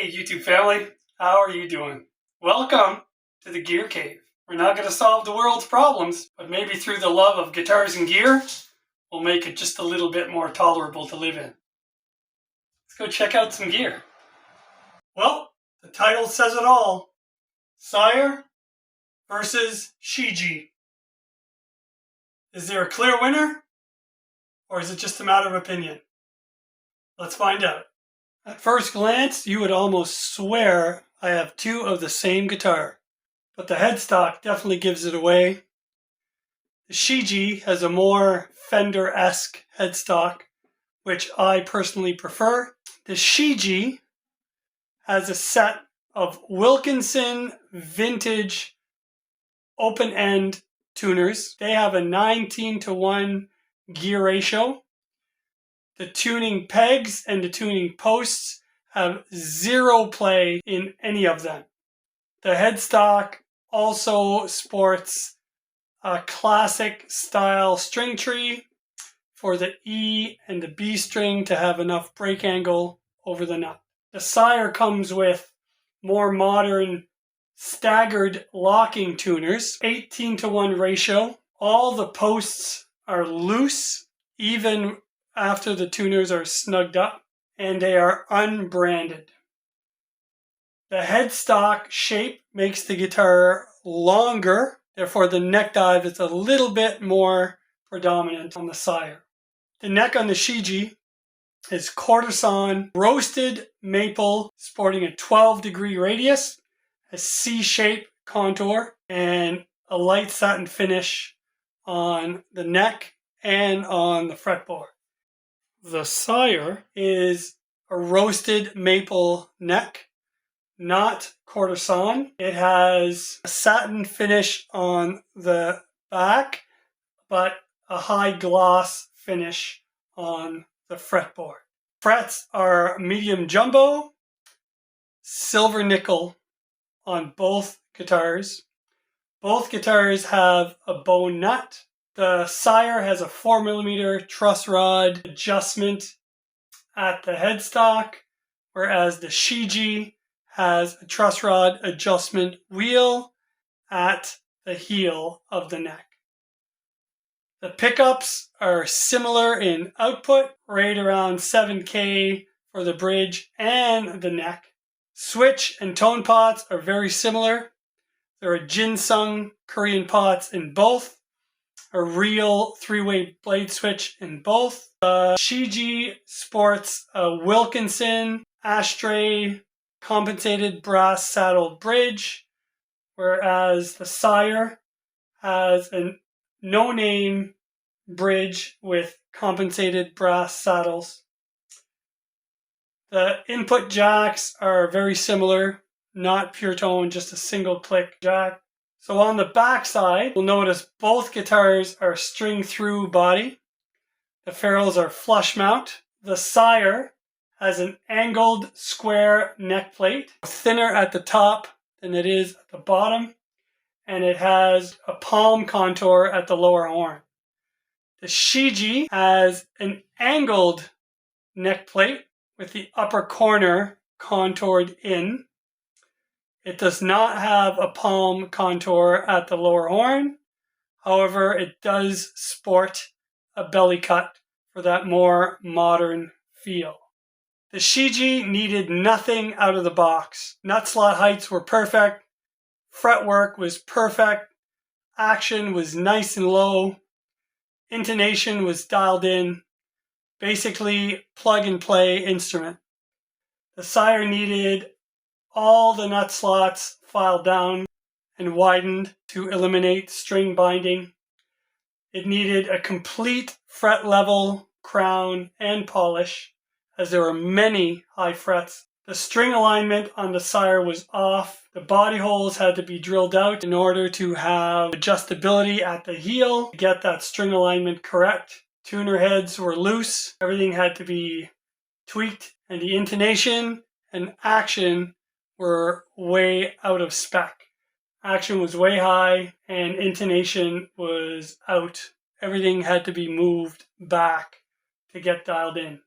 Hey YouTube family, how are you doing? Welcome to the Gear Cave. We're not going to solve the world's problems, but maybe through the love of guitars and gear, we'll make it just a little bit more tolerable to live in. Let's go check out some gear. Well, the title says it all. Sire versus Shijie. Is there a clear winner? Or is it just a matter of opinion? Let's find out. At first glance, you would almost swear I have two of the same guitar, but the headstock definitely gives it away. The Shijie has a more Fender-esque headstock, which I personally prefer. The Shijie has a set of Wilkinson vintage open-end tuners. They have a 19:1 gear ratio. The tuning pegs and the tuning posts have zero play in any of them. The headstock also sports a classic style string tree for the E and the B string to have enough break angle over the nut. The Sire comes with more modern staggered locking tuners, 18:1 ratio. All the posts are loose, even after the tuners are snugged up, and they are unbranded. The headstock shape makes the guitar longer, therefore the neck dive is a little bit more predominant on the Sire. The neck on the Shijie is quarter-sawn roasted maple sporting a 12-degree radius, a C-shaped contour, and a light satin finish on the neck and on the fretboard. The Sire is a roasted maple neck, not quarter-sawn. It has a satin finish on the back, but a high gloss finish on the fretboard. Frets are medium jumbo, silver nickel on both guitars. Both guitars have a bone nut. The Sire has a 4mm truss rod adjustment at the headstock, whereas the Shijie has a truss rod adjustment wheel at the heel of the neck. The pickups are similar in output, right around 7K for the bridge and the neck. Switch and tone pots are very similar. There are ginseng Korean pots in both. A real 3-way blade switch in both. The Shijie sports a Wilkinson ashtray compensated brass saddled bridge, whereas the Sire has a no-name bridge with compensated brass saddles. The input jacks are very similar, not pure tone, just a single click jack. So on the back side, you'll notice both guitars are string through body. The ferrules are flush mount. The Sire has an angled square neck plate, thinner at the top than it is at the bottom, and it has a palm contour at the lower horn. The Shijie has an angled neck plate with the upper corner contoured in. It does not have a palm contour at the lower horn. However, it does sport a belly cut for that more modern feel. The Shijie needed nothing out of the box. Nut slot heights were perfect. Fretwork was perfect. Action was nice and low. Intonation was dialed in. Basically, plug and play instrument. The Sire needed all the nut slots filed down and widened to eliminate string binding. It needed a complete fret level, crown, and polish, as there were many high frets. The string alignment on the Sire was off. The body holes had to be drilled out in order to have adjustability at the heel to get that string alignment correct. Tuner heads were loose. Everything had to be tweaked, and the intonation and action were way out of spec. Action was way high and intonation was out. Everything had to be moved back to get dialed in.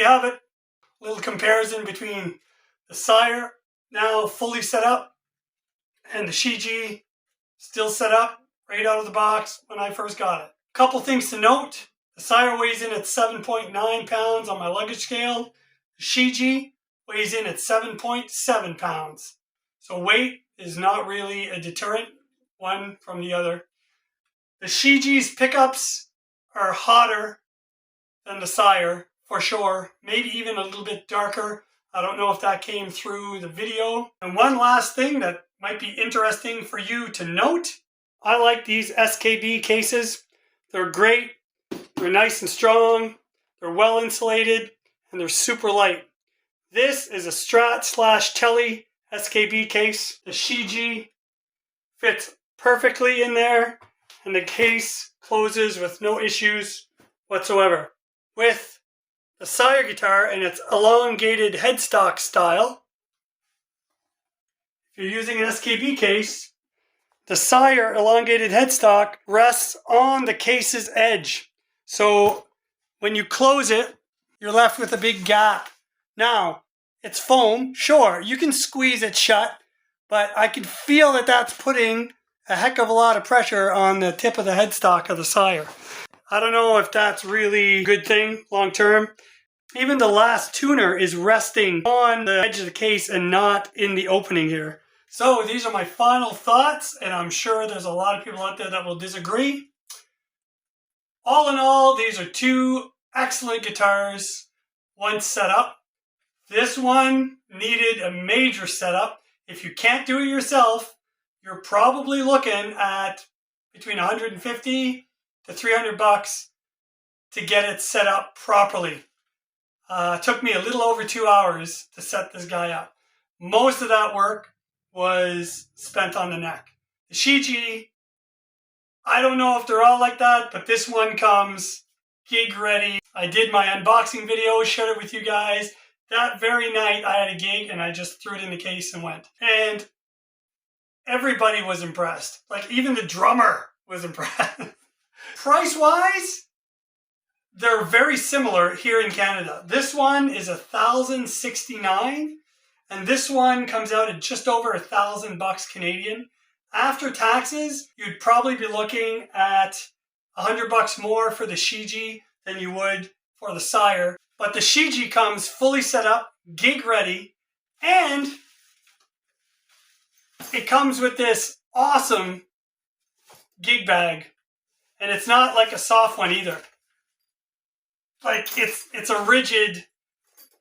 have it. Little comparison between the Sire now fully set up and the Shijie still set up right out of the box when I first got it. Couple things to note. The Sire weighs in at 7.9 pounds on my luggage scale. The Shijie weighs in at 7.7 pounds. So weight is not really a deterrent one from the other. The Shijie's pickups are hotter than the Sire for sure. Maybe even a little bit darker. I don't know if that came through the video. And one last thing that might be interesting for you to note. I like these SKB cases. They're great. They're nice and strong. They're well insulated and they're super light. This is a Strat/Tele SKB case. The Shijie fits perfectly in there and the case closes with no issues whatsoever. With the Sire guitar and its elongated headstock style, if you're using an SKB case, the Sire elongated headstock rests on the case's edge. So when you close it, you're left with a big gap. Now, it's foam, sure, you can squeeze it shut, but I can feel that that's putting a heck of a lot of pressure on the tip of the headstock of the Sire. I don't know if that's really a good thing long term. Even the last tuner is resting on the edge of the case and not in the opening here. So these are my final thoughts, and I'm sure there's a lot of people out there that will disagree. All in all, these are two excellent guitars once set up. This one needed a major setup. If you can't do it yourself, you're probably looking at between $150 to $300 to get it set up properly. It took me a little over 2 hours to set this guy up. Most of that work was spent on the neck. The Shijie, I don't know if they're all like that, but this one comes gig ready. I did my unboxing video, shared it with you guys. That very night I had a gig and I just threw it in the case and went. And everybody was impressed. Like even the drummer was impressed. Price-wise, they're very similar here in Canada. This one is $1,069 and this one comes out at just over $1,000 Canadian. After taxes, you'd probably be looking at $100 more for the Shijie than you would for the Sire. But the Shijie comes fully set up, gig ready, and it comes with this awesome gig bag. And it's not like a soft one either. Like it's a rigid,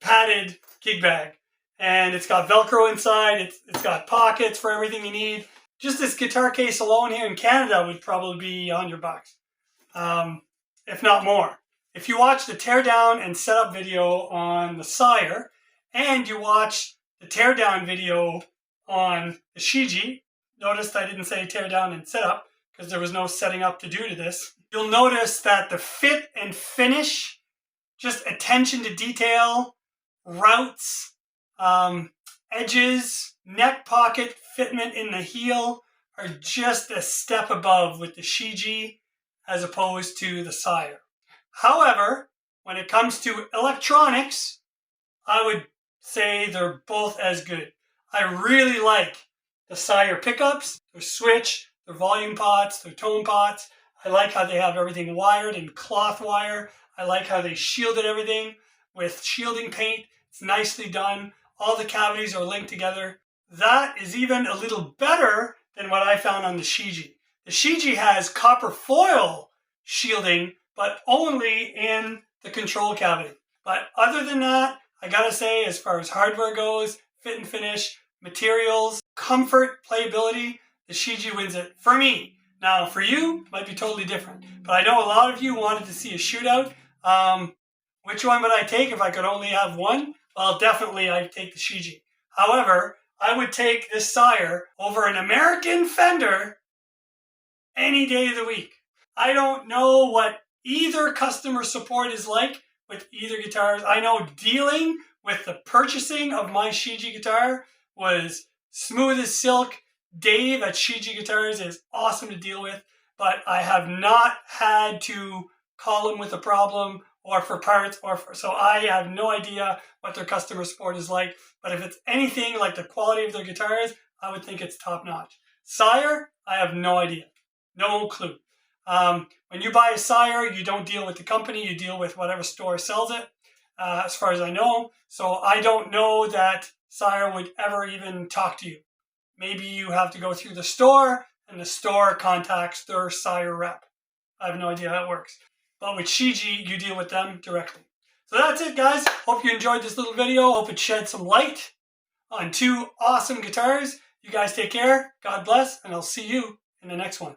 padded gig bag. And it's got Velcro inside, it's got pockets for everything you need. Just this guitar case alone here in Canada would probably be $100, if not more. If you watch the teardown and setup video on the Sire, and you watch the teardown video on the Shijie, notice I didn't say teardown and setup, because there was no setting up to do to this. You'll notice that the fit and finish, just attention to detail, routes, edges, neck pocket, fitment in the heel are just a step above with the Shijie as opposed to the Sire. However, when it comes to electronics, I would say they're both as good. I really like the Sire pickups, their switch, their volume pots, their tone pots. I like how they have everything wired in cloth wire. I like how they shielded everything with shielding paint. It's nicely done. All the cavities are linked together. That is even a little better than what I found on the Shijie. The Shijie has copper foil shielding, but only in the control cavity. But other than that, I gotta say, as far as hardware goes, fit and finish, materials, comfort, playability, the Shijie wins it for me. Now, for you, might be totally different. But I know a lot of you wanted to see a shootout. Which one would I take if I could only have one? Well, definitely I'd take the Shijie. However, I would take this Sire over an American Fender any day of the week. I don't know what either customer support is like with either guitars. I know dealing with the purchasing of my Shijie guitar was smooth as silk. Dave at Shijie Guitars is awesome to deal with, but I have not had to call him with a problem or for parts, so I have no idea what their customer support is like. But if it's anything like the quality of their guitars, I would think it's top notch. Sire, I have no idea, no clue. When you buy a Sire, you don't deal with the company, you deal with whatever store sells it, as far as I know. So I don't know that Sire would ever even talk to you. Maybe you have to go through the store, and the store contacts their Sire rep. I have no idea how it works. But with Shijie, you deal with them directly. So that's it, guys. Hope you enjoyed this little video. Hope it shed some light on two awesome guitars. You guys take care. God bless, and I'll see you in the next one.